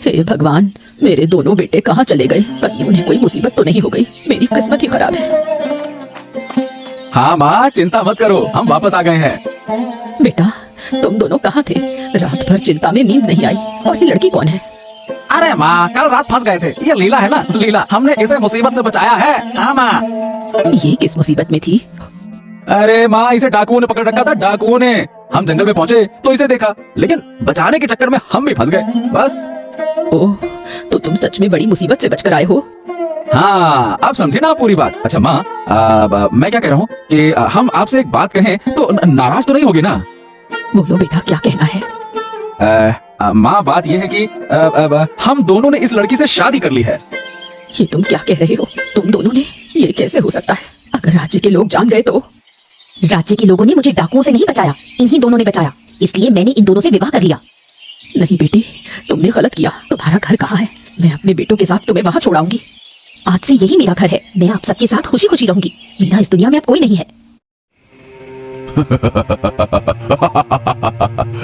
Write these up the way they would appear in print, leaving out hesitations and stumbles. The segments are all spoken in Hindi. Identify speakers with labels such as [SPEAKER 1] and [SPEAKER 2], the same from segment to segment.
[SPEAKER 1] हे भगवान, मेरे दोनों बेटे कहाँ चले गए? कहीं उन्हें कोई मुसीबत तो नहीं हो गई? मेरी किस्मत ही खराब है।
[SPEAKER 2] हाँ माँ, चिंता मत करो, हम वापस आ गए हैं।
[SPEAKER 1] बेटा, तुम दोनों कहाँ थे? रात भर चिंता में नींद नहीं आई। और ये लड़की कौन है?
[SPEAKER 2] अरे माँ, कल रात फंस गए थे। ये लीला है ना, लीला। हमने इसे मुसीबत से बचाया है। हाँ माँ।
[SPEAKER 1] ये किस मुसीबत में थी?
[SPEAKER 2] अरे माँ, इसे डाकुओं ने पकड़ रखा था, डाकुओं ने। हम जंगल में पहुँचे तो इसे देखा, लेकिन बचाने के चक्कर में हम भी फंस गए, बस।
[SPEAKER 1] ओह, तो तुम सच में बड़ी मुसीबत से बचकर आए हो।
[SPEAKER 2] हाँ, अब समझे ना पूरी बात। अच्छा माँ, मैं क्या कह रहा हूँ कि हम आपसे एक बात कहें तो नाराज तो नहीं होगी ना?
[SPEAKER 1] बोलो बेटा, क्या कहना है?
[SPEAKER 2] माँ, बात यह है कि हम दोनों ने इस लड़की से शादी कर ली है।
[SPEAKER 1] ये तुम क्या कह रहे हो? तुम दोनों ने? ये कैसे हो सकता है? अगर राज्य के लोग जान गए तो?
[SPEAKER 3] राज्य के लोगों ने मुझे डाकुओं से नहीं बचाया, इन्हीं दोनों ने बचाया। इसलिए मैंने इन दोनों से विवाह कर लिया।
[SPEAKER 1] नहीं बेटी, तुमने गलत किया। तुम्हारा घर कहाँ है? मैं अपने बेटों के साथ तुम्हें वहाँ छोड़ाऊंगी।
[SPEAKER 3] आज से यही मेरा घर है। मैं आप सबके साथ खुशी खुशी रहूंगी। मेरा इस दुनिया में अब कोई नहीं है।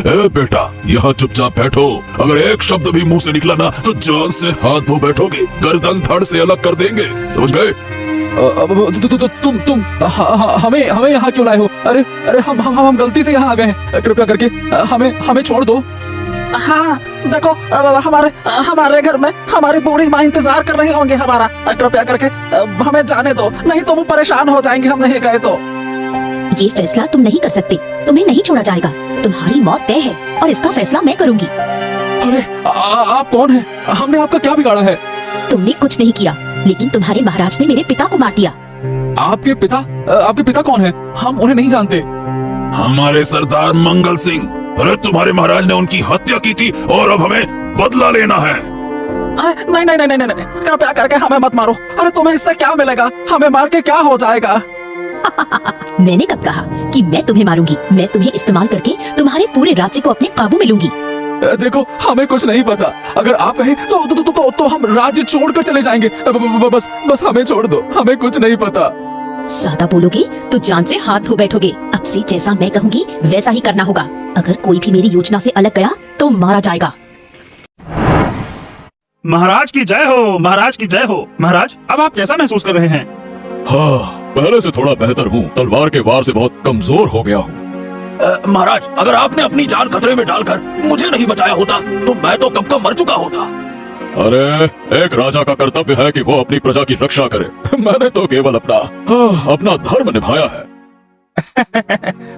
[SPEAKER 4] ए बेटा, यहाँ चुपचाप बैठो। अगर एक शब्द भी मुंह से निकला ना तो जान से हाथ धो बैठोगे, गर्दन धड़ से अलग कर देंगे, समझ गए?
[SPEAKER 2] तुम हमें यहाँ क्यों लाए हो? अरे हम गलती से यहाँ आ गए हैं। कृपया करके हमें छोड़ दो। हाँ देखो, हमारे घर में हमारी बूढ़ी माँ इंतजार कर रही होंगी हमारा। कृपया करके हमें जाने दो, नहीं तो वो परेशान हो जाएंगे हम नहीं गए तो।
[SPEAKER 3] ये फैसला तुम नहीं कर सकते। तुम्हें नहीं छोड़ा जाएगा। तुम्हारी मौत तय है और इसका फैसला मैं करूंगी।
[SPEAKER 2] अरे आप कौन है? हमने आपका क्या बिगाड़ा है?
[SPEAKER 3] तुमने कुछ नहीं किया, लेकिन तुम्हारे महाराज ने मेरे पिता को मार दिया।
[SPEAKER 2] आपके पिता कौन है? हम उन्हें नहीं जानते।
[SPEAKER 4] हमारे सरदार मंगल सिंह। अरे तुम्हारे महाराज ने उनकी हत्या की थी और अब हमें बदला लेना है।
[SPEAKER 2] नहीं, कृपया करके हमें मत मारो। अरे तुम्हें इससे क्या मिलेगा? हमें मार के क्या हो जाएगा?
[SPEAKER 3] मैंने कब कहा कि मैं तुम्हें मारूंगी? मैं तुम्हें इस्तेमाल करके तुम्हारे पूरे राज्य को अपने काबू में लूंगी।
[SPEAKER 2] देखो, हमें कुछ नहीं पता। अगर आप कहें तो हम राज्य छोड़कर चले जाएंगे। बस हमें छोड़ दो, हमें कुछ नहीं पता।
[SPEAKER 3] ज्यादा बोलोगे तो जान से हाथ धो बैठोगे। अब से जैसा मैं कहूँगी वैसा ही करना होगा। अगर कोई भी मेरी योजना से अलग गया तो मारा जाएगा।
[SPEAKER 5] महाराज की जय हो, महाराज की जय हो। महाराज, अब आप कैसा महसूस कर रहे हैं?
[SPEAKER 4] हाँ, पहले से थोड़ा बेहतर हूँ। तलवार के वार से बहुत कमजोर हो गया हूँ। महाराज, अगर आपने अपनी जान खतरे में डालकर मुझे नहीं बचाया होता तो मैं तो कब का मर चुका होता। अरे एक राजा का कर्तव्य है कि वो अपनी प्रजा की रक्षा करे। मैंने तो केवल अपना धर्म निभाया है।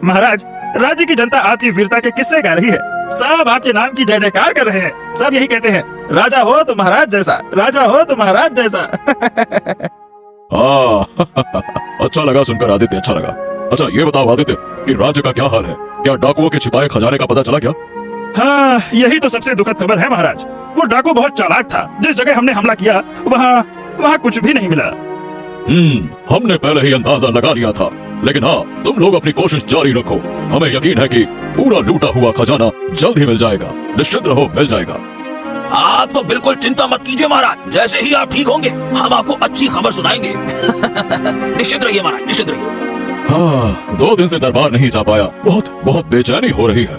[SPEAKER 5] महाराज, राज्य की जनता आपकी वीरता के किस्से गा रही है। सब आपके नाम की जय जयकार कर रहे हैं। सब यही कहते हैं, राजा हो तो महाराज जैसा, राजा हो तो महाराज जैसा।
[SPEAKER 4] हाँ, अच्छा लगा सुनकर आदित्य, अच्छा लगा। अच्छा ये बताओ आदित्य कि राज्य का क्या हाल है? क्या डाकुओं के छिपाए खजाने का पता चला क्या?
[SPEAKER 5] हाँ, यही तो सबसे दुखद खबर है महाराज। वो डाकू बहुत चालाक था। जिस जगह हमने हमला किया वहाँ कुछ भी नहीं मिला।
[SPEAKER 4] हमने पहले ही अंदाजा लगा लिया था। लेकिन हाँ, तुम लोग अपनी कोशिश जारी रखो। हमें यकीन है कि पूरा लूटा हुआ खजाना जल्द ही मिल जाएगा। निश्चिंत रहो, मिल जाएगा। आप तो बिल्कुल चिंता मत कीजिए महाराज। जैसे ही आप ठीक होंगे हम आपको अच्छी खबर सुनाएंगे। निश्चिंत रहिए महाराज, निश्चिंत रहिए। हाँ, 2 दिन से दरबार नहीं जा पाया। बहुत बेचैनी हो रही है।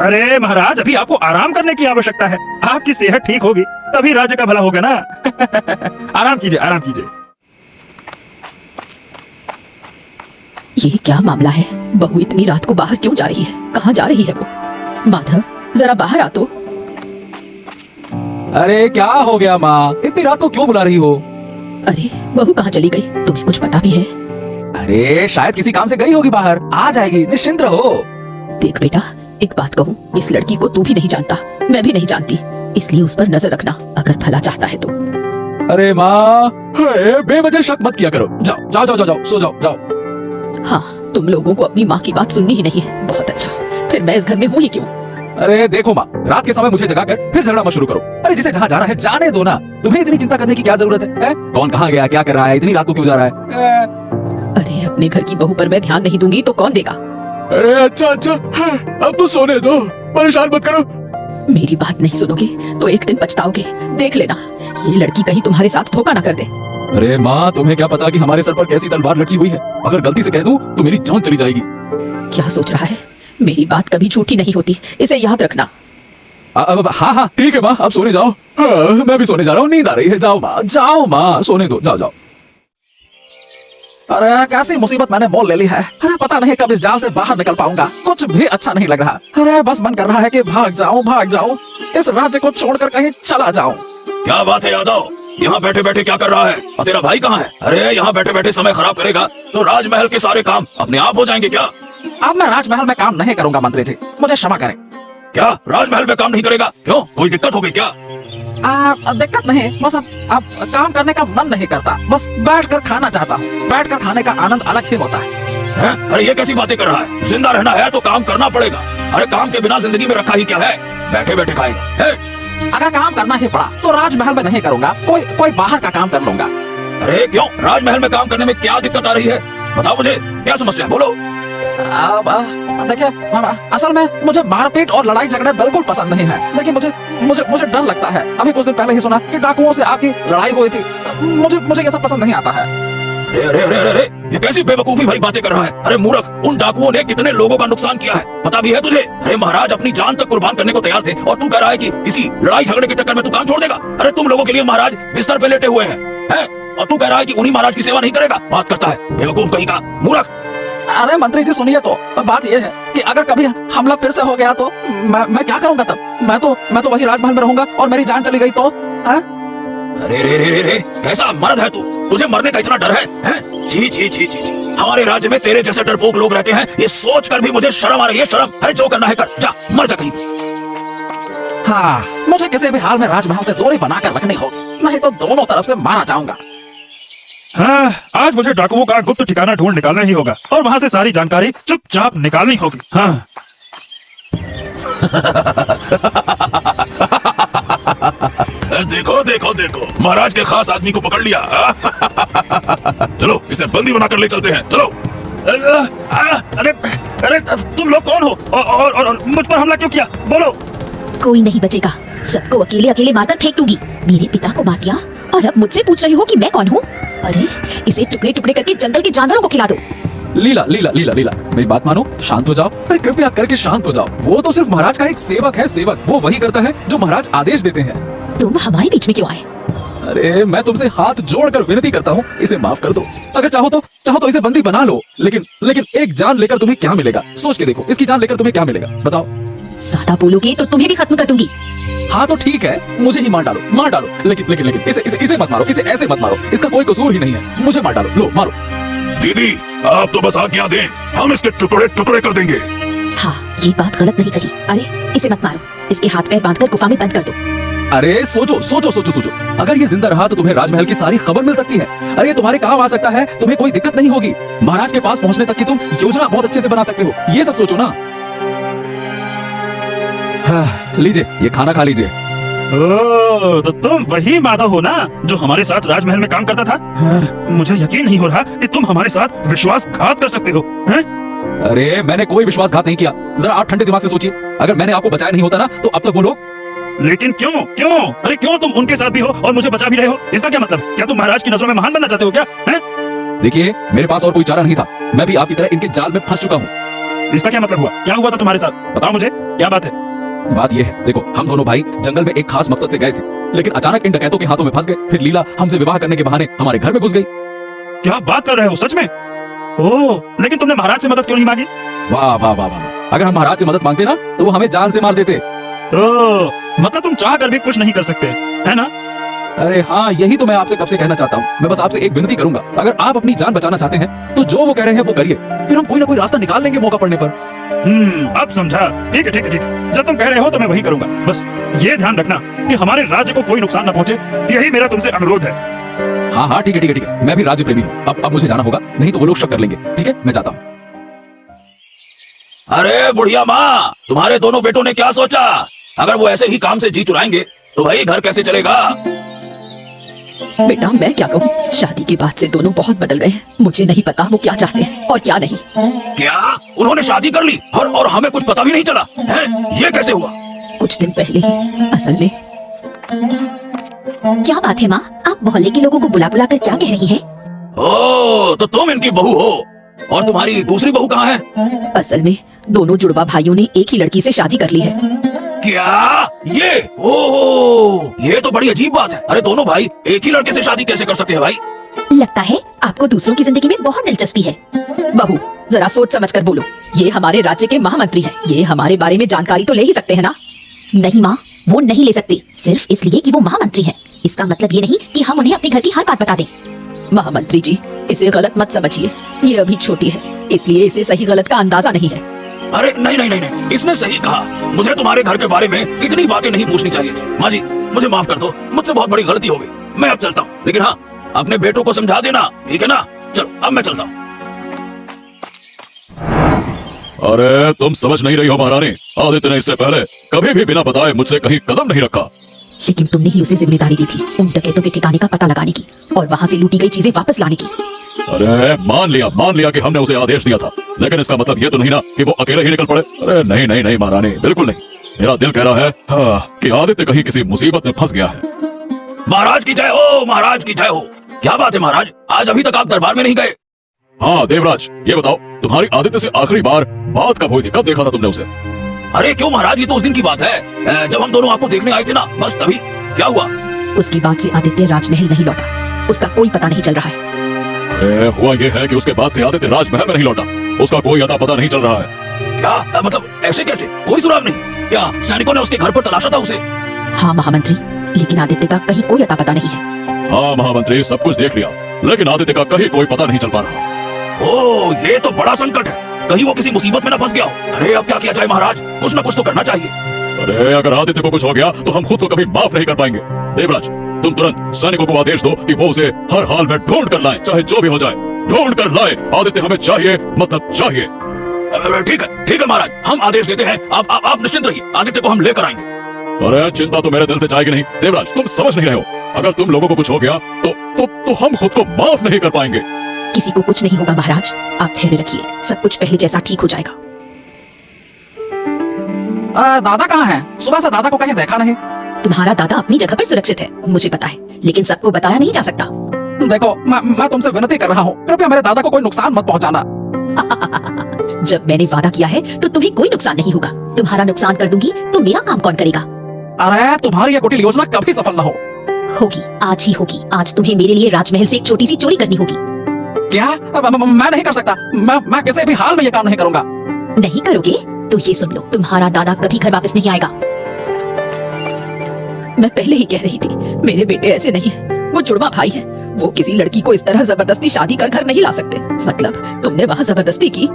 [SPEAKER 5] अरे महाराज, अभी आपको आराम करने की आवश्यकता है। आपकी सेहत ठीक होगी तभी राज्य का भला होगा ना। आराम कीजिए, आराम कीजिए।
[SPEAKER 1] ये क्या मामला है? बहू इतनी रात को बाहर क्यों जा रही है? कहाँ जा रही है वो? माधव, जरा बाहर आ तो।
[SPEAKER 2] अरे क्या हो गया माँ? इतनी रात को क्यों बुला रही हो?
[SPEAKER 1] अरे बहू कहाँ चली गई? तुम्हें कुछ पता भी है?
[SPEAKER 2] अरे शायद किसी काम से गई होगी बाहर, आ जाएगी, निश्चिंत रहो।
[SPEAKER 1] देख बेटा, एक बात कहूँ, इस लड़की को तू भी नहीं जानता, मैं भी नहीं जानती, इसलिए उस पर नजर रखना अगर भला चाहता है तो।
[SPEAKER 2] अरे माँ, बेवजह शक मत किया करो। जाओ, सो जाओ।
[SPEAKER 1] हाँ, तुम लोगों को अपनी माँ की बात सुननी ही नहीं है। बहुत अच्छा, फिर मैं इस घर में हूँ ही क्यों?
[SPEAKER 2] अरे देखो माँ, रात के समय मुझे जगाकर फिर झगड़ा मत शुरू करो। अरे जिसे जहाँ जाना है जाने दो ना। तुम्हें इतनी चिंता करने की क्या जरूरत है? कौन कहाँ गया, क्या कर रहा है, इतनी रात को क्यों जा रहा है?
[SPEAKER 1] अरे अपने घर की बहू पर मैं ध्यान नहीं दूंगी तो कौन देगा?
[SPEAKER 4] अरे अच्छा, अब तो सोने दो, परेशान मत करो।
[SPEAKER 1] मेरी बात नहीं सुनोगे तो एक दिन पछताओगे। देख लेना, ये लड़की कहीं तुम्हारे साथ धोखा ना कर दे।
[SPEAKER 2] अरे माँ, तुम्हें क्या पता कि हमारे सर पर कैसी तलवार लटकी हुई है? अगर गलती से कह दूं तो मेरी जान चली जाएगी।
[SPEAKER 1] क्या सोच रहा है? मेरी बात कभी झूठी नहीं होती, इसे याद रखना।
[SPEAKER 2] हाँ हाँ ठीक है माँ, अब सोने जाओ। मैं भी सोने जा रहा हूँ, नींद आ रही है। जाओ माँ, सोने दो, जाओ। अरे कैसी मुसीबत मैंने मोल ले ली है। अरे पता नहीं कब इस जाल से बाहर निकल पाऊंगा। कुछ भी अच्छा नहीं लग रहा। अरे बस मन कर रहा है कि भाग जाऊं, इस राज्य को छोड़कर कहीं चला जाऊं।
[SPEAKER 4] क्या बात है यादव, यहाँ बैठे बैठे क्या कर रहा है? और तेरा भाई कहाँ है? अरे यहाँ बैठे बैठे समय खराब करेगा तो राजमहल के सारे काम अपने आप हो जाएंगे क्या?
[SPEAKER 2] अब मैं राजमहल में काम नहीं करूंगा मंत्री जी, मुझे क्षमा करें।
[SPEAKER 4] क्या राजमहल में काम नहीं करेगा? क्यों, कोई दिक्कत हो गई क्या?
[SPEAKER 2] दिक्कत नहीं, बस अब काम करने का मन नहीं करता। बस बैठकर खाना चाहता हूँ। बैठकर खाने का आनंद अलग ही होता है।
[SPEAKER 4] अरे ये कैसी बातें कर रहा है? जिंदा रहना है तो काम करना पड़ेगा। अरे काम के बिना जिंदगी में रखा ही क्या है? बैठे बैठे खाएगा।
[SPEAKER 2] अगर काम करना ही पड़ा तो राजमहल में नहीं करूंगा, कोई बाहर का काम कर लूंगा।
[SPEAKER 4] अरे क्यों, राजमहल में काम करने में क्या दिक्कत आ रही है? बताओ मुझे, क्या समस्या है, बोलो।
[SPEAKER 2] देखिए असल में मुझे मारपीट और लड़ाई झगड़े बिल्कुल पसंद नहीं है। लेकिन मुझे डर लगता है। अभी कुछ दिन पहले ही सुना कि डाकुओं से आपकी लड़ाई हुई थी। मुझे ये सब पसंद नहीं आता है।
[SPEAKER 4] अरे ये कैसी बेवकूफी भरी बातें कर रहा है? अरे मूर्ख, उन डाकुओं ने कितने लोगों का नुकसान किया है पता भी है तुझे? अरे महाराज अपनी जान तक कुर्बान करने को तैयार थे और तू कह रहा है कि इसी लड़ाई झगड़े के चक्कर में तू काम छोड़ देगा? अरे तुम लोगों के लिए महाराज बिस्तर पे लेटे हुए हैं और तू कह रहा है कि उन्हीं महाराज की सेवा नहीं करेगा? बात करता है बेवकूफ कहीं का, मूर्ख।
[SPEAKER 2] अरे मंत्री जी सुनिए तो, बात यह है कि अगर कभी हमला फिर से हो गया तो मैं क्या करूंगा तब? मैं तो वही राजमहल में रहूंगा और मेरी जान चली गई तो?
[SPEAKER 4] अरे कैसा मर्द है तू? तुझे मरने का इतना डर है? छी। हमारे राज्य में तेरे जैसे डरपोक लोग रहते हैं, ये सोच कर भी मुझे शर्म आ रही है। शर्म। अरे जो करना है कर, जा मर जा कहीं।
[SPEAKER 2] हाँ, मुझे किसी भी हाल में राजमहल से दूरी बनाकर रखनी होगी, नहीं तो दोनों तरफ से मारा जाऊंगा।
[SPEAKER 5] हाँ, आज मुझे डाकुओं का गुप्त ठिकाना ढूंढ निकालना ही होगा और वहाँ से सारी जानकारी चुपचाप निकालनी होगी। हाँ।
[SPEAKER 4] देखो, महाराज के खास आदमी को पकड़ लिया। चलो इसे बंदी बनाकर ले चलते हैं, चलो।
[SPEAKER 5] अरे तुम लोग कौन हो और मुझ पर हमला क्यों किया? बोलो।
[SPEAKER 3] कोई नहीं बचेगा, सबको अकेले अकेले मारकर फेंक दूंगी। मेरे पिता को मार दिया और अब मुझसे पूछ रहे हो कि मैं कौन हूँ? अरे इसे टुकड़े टुकड़े करके जंगल के जानवरों को खिला दो।
[SPEAKER 2] लीला, मेरी बात मानो, शांत हो जाओ। अरे कृपया करके शांत हो जाओ। वो तो सिर्फ महाराज का एक सेवक है। सेवक वो वही करता है जो महाराज आदेश देते हैं।
[SPEAKER 3] तुम हमारे बीच में क्यों आए?
[SPEAKER 2] अरे मैं तुमसे हाथ जोड़कर विनती करता हूँ, इसे माफ कर दो। अगर चाहो तो इसे बंदी बना लो। लेकिन एक जान लेकर तुम्हें क्या मिलेगा? सोच के देखो, इसकी जान लेकर तुम्हें क्या मिलेगा, बताओ।
[SPEAKER 3] ज्यादा बोलोगे तो तुम्हें भी खत्म कर दूंगी।
[SPEAKER 2] हाँ तो ठीक है, मुझे ही मार डालो। लेकिन इसे मत मारो, इसे ऐसे मत मारो। इसका कोई कसूर ही नहीं है। मुझे मार डालो, लो मारो।
[SPEAKER 4] दीदी आप तो बस आज्ञा दें, हम इसके टुकड़े टुकड़े कर देंगे।
[SPEAKER 3] हाँ, ये बात गलत नहीं कही। अरे इसे मत मारो, इसके हाथ पैर बांधकर गुफा में बंद कर दो।
[SPEAKER 2] अरे सोचो। अगर ये जिंदा रहा तो तुम्हें राजमहल की सारी खबर मिल सकती है। अरे ये तुम्हारे काम आ सकता है, तुम्हें कोई दिक्कत नहीं होगी। महाराज के पास पहुंचने तक की तुम योजना बहुत अच्छे से बना सकते हो। ये सब सोचो ना। लीजिए, ये खाना खा लीजिए।
[SPEAKER 5] ओह, तो तुम वही माधव हो ना जो हमारे साथ राजमहल में काम करता था? मुझे यकीन नहीं हो रहा कि तुम हमारे साथ विश्वासघात कर सकते हो।
[SPEAKER 2] अरे मैंने कोई विश्वासघात नहीं किया। जरा आप ठंडे दिमाग से सोचिए, अगर मैंने आपको बचाया नहीं होता ना तो अब तक वो लोग।
[SPEAKER 5] लेकिन क्यों? अरे क्यों तुम उनके साथ भी हो और मुझे बचा भी रहे हो? इसका क्या मतलब? क्या तुम महाराज की नजरों में महान बनना चाहते हो क्या?
[SPEAKER 2] देखिए, मेरे पास और कोई चारा नहीं था। मैं भी आपकी तरह इनके जाल में फंस चुका हूँ।
[SPEAKER 5] इसका क्या मतलब हुआ? क्या हुआ था तुम्हारे साथ? बताओ मुझे, क्या बात है?
[SPEAKER 2] बात ये है, देखो हम दोनों भाई जंगल में एक खास मकसद से गए थे, लेकिन अचानक इन डकैतों के हाथों में फंस गए। फिर लीला हमसे विवाह करने के बहाने हमारे घर में घुस गई।
[SPEAKER 5] क्या बात कर रहे हो, सच में? ओह, लेकिन तुमने महाराज से मदद क्यों नहीं मांगी?
[SPEAKER 2] वाह। अगर हम महाराज से मदद मांगते ना तो वो हमें जान से मार देते।
[SPEAKER 5] ओह, मतलब तुम चाह कर भी कुछ नहीं कर सकते, है ना?
[SPEAKER 2] अरे हाँ, यही तो मैं आपसे कब से कहना चाहता हूँ। मैं बस आपसे एक विनती करूंगा, अगर आप अपनी जान बचाना चाहते हैं तो जो वो कह रहे हैं वो करिए, फिर हम कोई ना कोई रास्ता निकाल लेंगे मौका पड़ने पर।
[SPEAKER 5] अब समझा। ठीक है। जब तुम कह रहे हो तो मैं वही करूंगा। बस ये ध्यान रखना कि हमारे राज्य को कोई नुकसान न पहुंचे, यही मेरा तुमसे अनुरोध है।
[SPEAKER 2] हाँ, ठीक है। मैं भी राज्य प्रेमी हूँ। अब मुझे जाना होगा, नहीं तो वो लोग शक कर लेंगे। ठीक है, मैं जाता हूँ।
[SPEAKER 4] अरे बुढ़िया माँ, तुम्हारे दोनों बेटों ने क्या सोचा? अगर वो ऐसे ही काम से जी चुराएंगे तो भाई घर कैसे चलेगा?
[SPEAKER 1] बेटा मैं क्या कहूँ, शादी के बाद से दोनों बहुत बदल गए हैं। मुझे नहीं पता वो क्या चाहते हैं और क्या नहीं।
[SPEAKER 4] क्या उन्होंने शादी कर ली और हमें कुछ पता भी नहीं चला है? ये कैसे हुआ?
[SPEAKER 1] कुछ दिन पहले ही। असल में
[SPEAKER 3] क्या बात है माँ, आप मोहल्ले के लोगों को बुला बुला कर क्या कह रही हैं?
[SPEAKER 4] ओह, तो तुम इनकी बहू हो और तुम्हारी दूसरी बहू कहाँ है?
[SPEAKER 1] असल में दोनों जुड़वा भाइयों ने एक ही लड़की से शादी कर ली है।
[SPEAKER 4] क्या? ये? ओह, ये तो बड़ी अजीब बात है। अरे दोनों भाई एक ही लड़के से शादी कैसे कर सकते हैं भाई?
[SPEAKER 3] लगता है आपको दूसरों की जिंदगी में बहुत दिलचस्पी है।
[SPEAKER 1] बहू, जरा सोच समझ कर बोलो। ये हमारे राज्य के महामंत्री हैं, ये हमारे बारे में जानकारी तो ले ही सकते हैं ना?
[SPEAKER 3] नहीं माँ, वो नहीं ले सकते सिर्फ इसलिए कि वो महामंत्री हैं। इसका मतलब ये नहीं कि हम उन्हें अपने घर की हर बात बता दें।
[SPEAKER 1] महामंत्री जी, इसे गलत मत समझिए। ये अभी छोटी है, इसलिए इसे सही गलत का अंदाजा नहीं है।
[SPEAKER 4] अरे नहीं नहीं नहीं नहीं, इसने सही कहा। मुझे तुम्हारे घर के बारे में इतनी बातें नहीं पूछनी चाहिए थी। माँ जी, मुझे माफ कर दो, मुझसे बहुत बड़ी गलती हो गई। मैं अब चलता हूँ, लेकिन हाँ, अपने बेटों को समझा देना, ठीक है ना? चलो अब मैं चलता हूँ। अरे तुम समझ नहीं रही हो महारानी, आदित्य ने इससे पहले कभी भी बिना बताए मुझसे कहीं कदम नहीं रखा।
[SPEAKER 3] लेकिन तुमने ही उसे जिम्मेदारी दी थी उन डकैतों के ठिकाने का पता लगाने की और वहाँ से लूटी गई चीजें वापस लाने की।
[SPEAKER 4] अरे मान लिया कि हमने उसे आदेश दिया था, लेकिन इसका मतलब ये तो नहीं ना कि वो अकेले ही निकल पड़े। अरे नहीं नहीं नहीं महारानी, बिल्कुल नहीं। मेरा दिल कह रहा है कि आदित्य कहीं किसी मुसीबत में फंस गया है। महाराज की जय हो, महाराज की जय हो। क्या बात है महाराज, आज अभी तक आप दरबार में नहीं गए? हाँ देवराज, ये बताओ तुम्हारी आदित्य से आखिरी बार बात कब हुई थी? कब देखा था तुमने उसे? अरे क्यों महाराज, ये तो उस दिन की बात है जब हम दोनों आपको देखने आए थे ना, बस तभी। क्या हुआ?
[SPEAKER 3] उसके बाद से आदित्य राजमहल नहीं लौटा, उसका कोई पता नहीं चल रहा है।
[SPEAKER 4] अरे हुआ ये है कि उसके बाद से आदित्य राजमहल में नहीं लौटा, उसका कोई अता पता नहीं चल रहा है। क्या मतलब, ऐसे कैसे? कोई सुराग नहीं? क्या सैनिकों ने उसके घर पर तलाशा था उसे?
[SPEAKER 3] हाँ महामंत्री, लेकिन आदित्य का कहीं कोई अता पता नहीं है।
[SPEAKER 4] हाँ महामंत्री, सब कुछ देख लिया, लेकिन आदित्य का कहीं कोई पता नहीं चल पा रहा। ओह, ये तो बड़ा संकट है। कहीं वो किसी मुसीबत में न फंस गया हो। अरे अब क्या किया जाए महाराज, कुछ न कुछ तो करना चाहिए। अरे अगर आदित्य को कुछ हो गया तो हम खुद को कभी माफ नहीं कर पाएंगे। देवराज, तुम तुरंत सैनिकों को आदेश दो कि वो उसे हर हाल में ढूंढ कर लाएं, चाहे जो भी हो जाए, ढूंढ कर लाएं। आदित्य हमें चाहिए, मतलब चाहिए। ठीक है महाराज, हम आदेश देते हैं। आप निश्चिंत रहिए, आदित्य को हम लेकर आएंगे। अरे चिंता तो मेरे दिल से जाएगी नहीं। देवराज, तुम समझ नहीं रहे हो, अगर तुम लोगों को कुछ हो गया तो हम खुद को माफ नहीं कर पाएंगे।
[SPEAKER 3] किसी को कुछ नहीं होगा महाराज, आप धैर्य रखिए, सब कुछ पहले जैसा ठीक हो जाएगा।
[SPEAKER 2] दादा कहाँ हैं? सुबह से दादा को कहीं देखा नहीं।
[SPEAKER 3] तुम्हारा दादा अपनी जगह पर सुरक्षित है, मुझे पता है, लेकिन सबको बताया नहीं जा सकता।
[SPEAKER 2] देखो, मैं तुमसे विनती कर रहा हूँ, कृपया मेरे दादा को कोई नुकसान मत पहुँचाना।
[SPEAKER 3] जब मैंने वादा किया है तो तुम्हें कोई नुकसान नहीं होगा। तुम्हारा नुकसान कर दूंगी तो मेरा काम कौन करेगा?
[SPEAKER 2] अरे तुम्हारी ये कुटिल योजना कभी सफल न हो।
[SPEAKER 3] होगी, आज ही होगी। आज तुम्हें मेरे लिए राजमहल से एक छोटी सी चोरी करनी होगी।
[SPEAKER 2] क्या? मैं नहीं कर सकता। मैं किसी भी हाल में ये काम नहीं करूंगा।
[SPEAKER 3] नहीं करोगे तो ये सुन लो, तुम्हारा दादा कभी घर वापस नहीं आएगा।
[SPEAKER 1] मैं पहले ही कह रही थी, मेरे बेटे ऐसे नहीं है, वो जुड़वा भाई है। वो किसी लड़की को इस तरह जबरदस्ती शादी कर घर नहीं ला सकते। मतलब तुमने वहाँ जबरदस्ती की?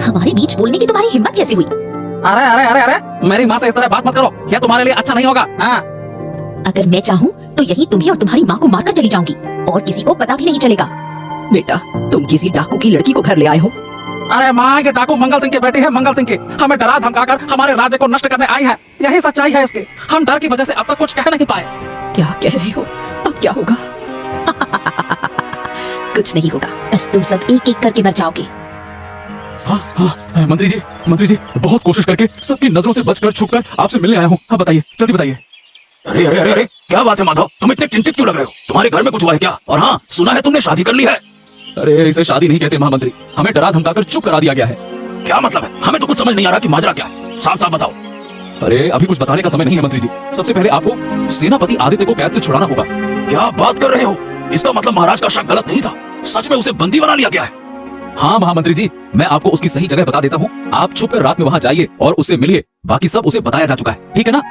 [SPEAKER 3] हमारे बीच बोलने की तुम्हारी हिम्मत कैसे हुई?
[SPEAKER 2] अरे अरे अरे अरे, मेरी माँ से इस तरह बात मत करो, यह तुम्हारे लिए अच्छा नहीं होगा। हाँ?
[SPEAKER 3] अगर मैं चाहूँ तो यही तुम्हें और तुम्हारी माँ को मारकर चली जाऊंगी और किसी को पता भी नहीं चलेगा।
[SPEAKER 1] बेटा, तुम किसी डाकू की लड़की को घर ले आए हो।
[SPEAKER 2] अरे माँ, ये डाकू मंगल सिंह की बेटी है, मंगल सिंह की। हमें डरा धमकाकर हमारे राज्य को नष्ट करने आई है, यही सच्चाई है इसकी। हम डर की वजह से अब तक कुछ कह नहीं पाए।
[SPEAKER 1] क्या कह रहे हो? अब क्या होगा?
[SPEAKER 3] कुछ नहीं होगा, बस तुम सब एक एक करके मर जाओगे।
[SPEAKER 2] हाँ, मंत्री जी, बहुत कोशिश करके सबकी नजरों से बचकर छुपकर आपसे मिलने आया हूँ। हाँ बताइए, जल्दी बताइए।
[SPEAKER 4] अरे अरे अरे अरे, क्या बात है माधव, तुम इतने चिंतित क्यों लग रहे हो? तुम्हारे घर में कुछ हुआ है क्या? और हाँ, सुना है तुमने शादी कर ली है।
[SPEAKER 2] अरे इसे शादी नहीं कहते महामंत्री, हमें डरा धमकाकर चुप करा दिया गया है।
[SPEAKER 4] क्या मतलब है? हमें तो कुछ समझ नहीं आ रहा कि माजरा क्या है, साफ साफ बताओ।
[SPEAKER 2] अरे अभी कुछ बताने का समय नहीं है मंत्री जी, सबसे पहले आपको सेनापति आदित्य को कैद से छुड़ाना होगा।
[SPEAKER 4] क्या बात कर रहे हो? इसका मतलब महाराज का शक गलत नहीं था, सच में उसे बंदी बना लिया गया है।
[SPEAKER 2] हाँ महामंत्री जी, मैं आपको उसकी सही जगह बता देता हूँ। आप छुपकर रात में वहाँ जाइए और उससे मिलिए, बाकी सब उसे बताया जा चुका है, ठीक है ना?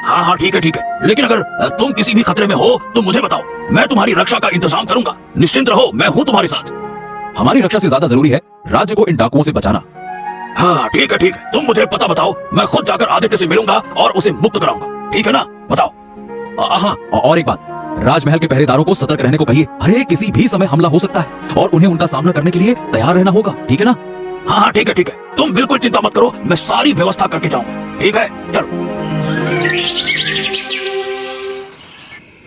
[SPEAKER 4] हाँ, ठीक है, लेकिन अगर तुम किसी भी खतरे में हो तो मुझे बताओ, मैं तुम्हारी रक्षा का इंतजाम करूंगा। निश्चिंत रहो, मैं हूँ तुम्हारे साथ।
[SPEAKER 2] हमारी रक्षा से ज्यादा जरूरी है राज्य को इन डाकुओं से बचाना।
[SPEAKER 4] हाँ ठीक है, तुम मुझे पता बताओ, मैं खुद जाकर आदित्य से मिलूंगा और उसे मुक्त कराऊंगा, ठीक है ना? बताओ।
[SPEAKER 2] हाँ, और एक बात, राजमहल के पहरेदारों को सतर्क रहने को कहिए। अरे किसी भी समय हमला हो सकता है और उन्हें उनका सामना करने के लिए तैयार रहना होगा, ठीक है ना?
[SPEAKER 4] हाँ ठीक है, तुम बिल्कुल चिंता मत करो, मैं सारी व्यवस्था करके जाऊंगा, ठीक है? चलो।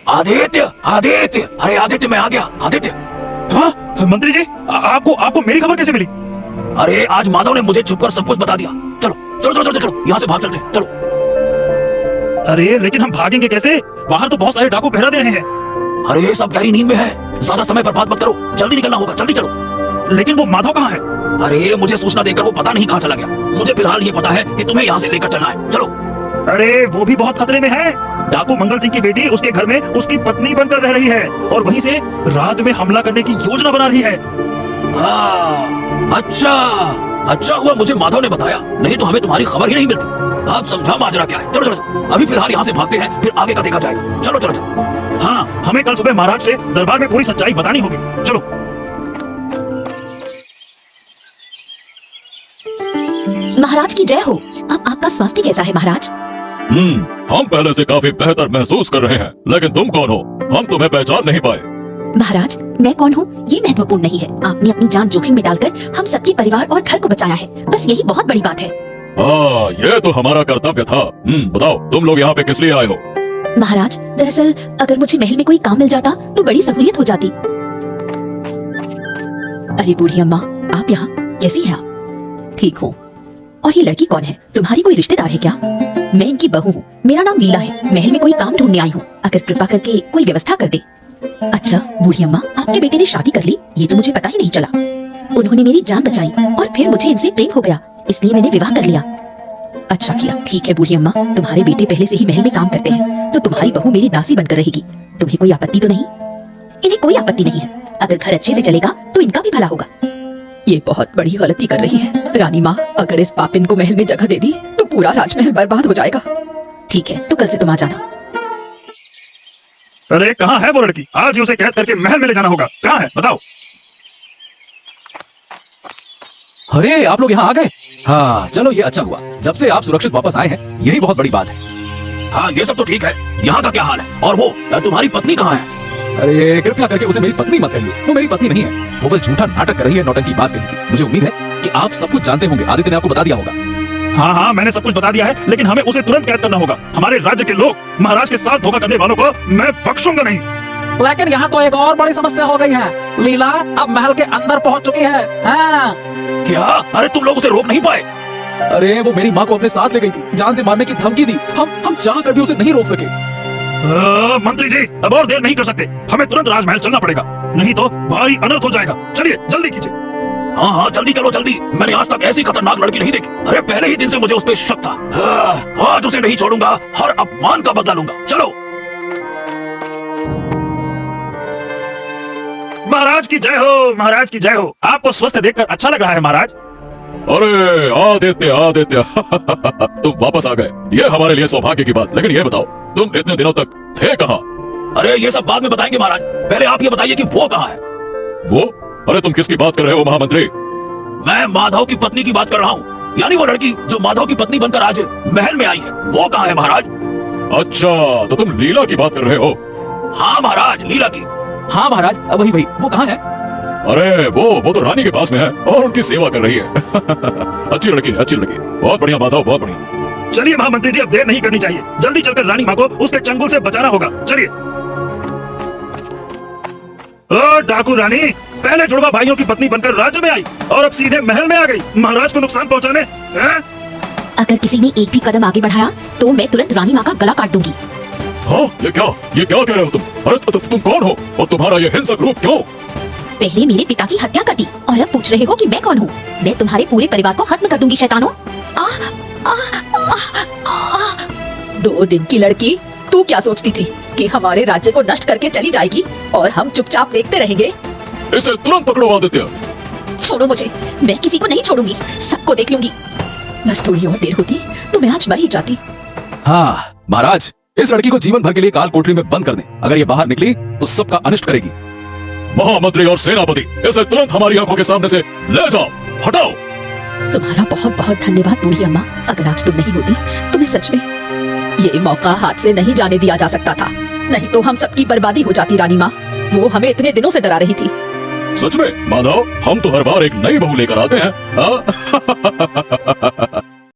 [SPEAKER 4] आदित्य, अरे आदित्य, मैं आ गया। आदित्य।
[SPEAKER 5] हाँ मंत्री जी, आपको मेरी खबर कैसे मिली?
[SPEAKER 4] अरे आज माधव ने मुझे छुपकर सब कुछ बता दिया। चलो, यहाँ से भाग चलते हैं, चलो।
[SPEAKER 5] अरे लेकिन हम भागेंगे कैसे? बाहर तो बहुत सारे डाकू पहरा दे रहे हैं।
[SPEAKER 4] अरे सब गहरी नींद में है, ज्यादा समय पर बात मत करो, जल्दी निकलना होगा, जल्दी चलो।
[SPEAKER 5] लेकिन वो माधव कहाँ है?
[SPEAKER 4] अरे मुझे सूचना देकर वो पता नहीं कहाँ चला गया। मुझे फिलहाल ये पता है कि तुम्हें यहाँ से लेकर चलना है, चलो।
[SPEAKER 5] अरे वो भी बहुत खतरे में है। डाकू मंगल सिंह की बेटी उसके घर में उसकी पत्नी बनकर रह रही है और वहीं से रात में हमला करने की योजना बना रही है।
[SPEAKER 4] अच्छा अच्छा हुआ मुझे माधव ने बताया, नहीं तो हमें तुम्हारी खबर ही नहीं मिलती। आप समझा माजरा क्या है। चलो चलो अभी फिलहाल यहाँ से भागते हैं, फिर आगे का देखा जाएगा। चलो चलो चलो।
[SPEAKER 5] हाँ, हमें कल सुबह महाराज से दरबार में पूरी सच्चाई बतानी होगी। चलो।
[SPEAKER 3] महाराज की जय हो। अब आपका स्वास्थ्य कैसा है महाराज?
[SPEAKER 4] हम पहले से काफी बेहतर महसूस कर रहे हैं, लेकिन तुम कौन हो? हम तुम्हें पहचान नहीं पाए।
[SPEAKER 3] महाराज मैं कौन हूँ ये महत्वपूर्ण नहीं है। आपने अपनी जान जोखिम में डालकर हम सबके परिवार और घर को बचाया है, बस यही बहुत बड़ी बात है।
[SPEAKER 4] ये तो हमारा कर्तव्य था। बताओ तुम लोग यहाँ पे किस लिए आए हो?
[SPEAKER 3] महाराज दरअसल अगर मुझे महल में कोई काम मिल जाता तो बड़ी सहूलियत हो जाती।
[SPEAKER 1] अरे बूढ़ी अम्मा, आप यहाँ कैसी हैं आप? ठीक हो। और ये लड़की कौन है? तुम्हारी कोई रिश्तेदार है क्या? मैं इनकी बहू हूँ, मेरा नाम लीला है। महल में कोई काम ढूंढने आई हूँ, अगर कृपा करके कोई व्यवस्था कर दे। अच्छा बूढ़ी अम्मा, आपके बेटे ने शादी कर ली? ये तो मुझे पता ही नहीं चला। उन्होंने मेरी जान बचाई और फिर मुझे इनसे प्रेम हो गया, इसलिए मैंने विवाह कर लिया। अच्छा किया। ठीक है बूढ़ी अम्मा, तुम्हारे बेटे पहले से ही महल में काम करते हैं, तो तुम्हारी बहू मेरी दासी बनकर रहेगी। तुम्हें कोई आपत्ति तो नहीं?
[SPEAKER 3] इन्हें कोई आपत्ति नहीं है। अगर घर अच्छे से चलेगा तो इनका भी भला होगा।
[SPEAKER 1] ये बहुत बड़ी गलती कर रही है रानी माँ। अगर इस पापिन को महल में जगह दे दी तो पूरा राजमहल बर्बाद हो जाएगा। ठीक है, तो कल से तुम आ जाना।
[SPEAKER 5] अरे कहाँ है वो लड़की? आज ही उसे कैद करके महल में ले जाना होगा। कहाँ है बताओ?
[SPEAKER 2] अरे आप लोग यहाँ आ गए। हाँ चलो ये अच्छा हुआ, जब से आप सुरक्षित वापस आए हैं यही बहुत बड़ी बात है।
[SPEAKER 4] हाँ ये सब तो ठीक है, यहाँ का क्या हाल है? और वो तुम्हारी पत्नी कहाँ है?
[SPEAKER 2] अरे कृपया करके उसे मेरी पत्नी मत कहिए, वो मेरी पत्नी नहीं है। वो बस झूठा नाटक कर रही है, नौटंकी बाज कहेगी। मुझे उम्मीद है कि आप सब कुछ जानते होंगे, आदित्य ने आपको बता दिया होगा।
[SPEAKER 5] हाँ हाँ, मैंने सब कुछ बता दिया है, लेकिन हमें उसे तुरंत कैद करना होगा। हमारे राज्य के लोग महाराज के साथ धोखा करने वालों को मैं बख्शूंगा नहीं।
[SPEAKER 2] लेकिन यहाँ तो एक और बड़ी समस्या हो गई है। लीला अब महल के अंदर पहुँच चुकी है। हाँ।
[SPEAKER 4] क्या? अरे तुम लोग उसे रोक नहीं पाए?
[SPEAKER 2] अरे वो मेरी माँ को अपने साथ ले गई थी, जान से मारने की धमकी दी। हम चाह कर भी उसे नहीं रोक सके।
[SPEAKER 5] मंत्री जी अब और देर नहीं कर सकते, हमें तुरंत राजमहल चलना पड़ेगा, नहीं तो भारी अनर्थ हो जाएगा। चलिए जल्दी कीजिए।
[SPEAKER 4] हाँ हाँ जल्दी चलो जल्दी। मैंने आज तक ऐसी खतरनाक लड़की नहीं देखी। अरे पहले ही दिन से मुझे उस पर शक था। आज उसे नहीं छोड़ूंगा, हर अपमान का बदला लूंगा। चलो।
[SPEAKER 5] महाराज की जय हो, महाराज की जय हो। आपको स्वस्थ देखकर अच्छा लग रहा है महाराज।
[SPEAKER 4] अरे आदित्य आदित्य तुम वापस आ गए, ये हमारे लिए सौभाग्य की बात। लेकिन ये बताओ तुम इतने दिनों तक थे कहाँ? अरे ये सब बाद में बताएंगे महाराज, पहले आप ये बताइए कि वो कहाँ है? वो? अरे तुम किसकी बात कर रहे हो महामंत्री? मैं माधव की पत्नी की बात कर रहा हूँ, यानी वो लड़की जो माधव की पत्नी बनकर आज महल में आई है, वो कहाँ है महाराज? अच्छा तो तुम लीला की बात कर रहे हो? हाँ महाराज, लीला की।
[SPEAKER 2] हाँ महाराज वही वही, वो कहाँ है?
[SPEAKER 4] अरे वो तो रानी के पास में है और उनकी सेवा कर रही है। अच्छी लड़की, अच्छी लड़की। बहुत बढ़िया माधव, बहुत बढ़िया।
[SPEAKER 5] चलिए महामंत्री जी, अब देर नहीं करनी चाहिए, जल्दी चलकर रानी माँ को उसके चंगुल से बचाना होगा। चलिए। ओ डाकू रानी, पहले जुड़वा भाइयों की पत्नी बनकर राज्य में आई और अब सीधे महल में आ गई महाराज को नुकसान पहुंचाने।
[SPEAKER 3] अगर किसी ने एक भी कदम आगे बढ़ाया तो मैं तुरंत रानी माँ का गला काट दूंगी।
[SPEAKER 4] हाँ ये क्या कह रहे हो तुम? अरे तुम कौन हो और तुम्हारा ये हिंसक रूप क्यों?
[SPEAKER 3] पहले मेरे पिता की हत्या कर दी और अब पूछ रहे हो कि मैं कौन हूँ? मैं तुम्हारे पूरे परिवार को खत्म कर दूंगी शैतानों।
[SPEAKER 1] 2 दिन की लड़की, तू क्या सोचती थी कि हमारे राज्य को नष्ट करके चली जाएगी और हम चुपचाप देखते रहेंगे?
[SPEAKER 4] इसे तुरंत पकड़ो आदित्य।
[SPEAKER 3] छोड़ो मुझे, मैं किसी को नहीं छोड़ूंगी, सबको देख लूंगी।
[SPEAKER 1] बस थोड़ी और देर होती तो मैं आज मर ही जाती।
[SPEAKER 2] हाँ महाराज, इस लड़की को जीवन भर के लिए काल कोठरी में बंद कर दें। अगर ये बाहर निकली तो सबका अनिष्ट करेगी।
[SPEAKER 4] महामंत्री और सेनापति, इसे तुरंत हमारी आंखों के सामने से ले जाओ, हटाओ।
[SPEAKER 1] तुम्हारा बहुत बहुत धन्यवाद बूढ़ी अम्मा, अगर आज तुम नहीं होती तो मैं सच में ये मौका हाथ से नहीं जाने दिया जा सकता था, नहीं तो हम सबकी बर्बादी हो जाती। रानी माँ वो हमें इतने दिनों से डरा रही थी।
[SPEAKER 4] सच में माधव, हम तो हर बार एक नई बहू लेकर आते हैं। हाँ?